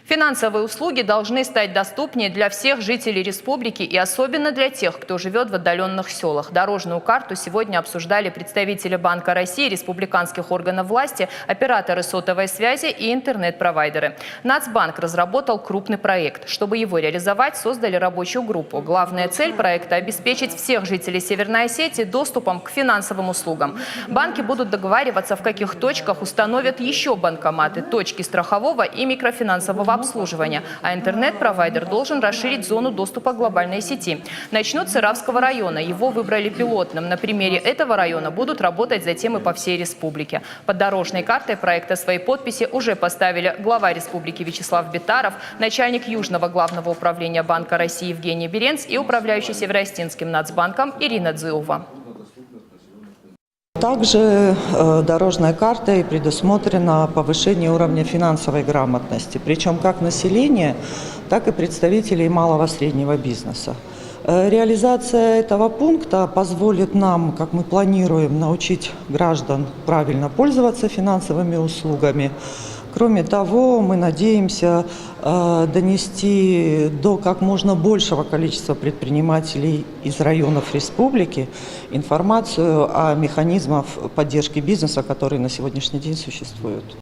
Финансовые услуги должны стать доступнее для всех жителей республики и особенно для тех, кто живет в отдаленных селах. Дорожную карту сегодня обсуждали представители Банка России, республиканских органов власти, операторы сотовой связи и интернет-провайдеры. Нацбанк разработал крупный проект. Чтобы его реализовать, создали рабочую группу. Главная цель проекта – обеспечить всех жителей Северной Осетии доступом к финансовым услугам. Банки будут договариваться, в каких точках установят еще банкоматы, точки страхового и микрофинансового обслуживания, а интернет-провайдер должен расширить зону доступа к глобальной сети. Начнут с Иравского района. Его выбрали пилотным. На примере этого района будут работать затем и по всей республике. Под дорожной картой проекта свои подписи уже поставили глава республики Вячеслав Битаров, начальник Южного главного управления Банка России Евгений Беренц и управляющий Североостинским Нацбанком Ирина Дзюова. Также дорожной картой предусмотрено повышение уровня финансовой грамотности, причем как населения, так и представителей малого и среднего бизнеса. Реализация этого пункта позволит нам, как мы планируем, научить граждан правильно пользоваться финансовыми услугами. Кроме того, мы надеемся донести до как можно большего количества предпринимателей из районов республики информацию о механизмах поддержки бизнеса, которые на сегодняшний день существуют.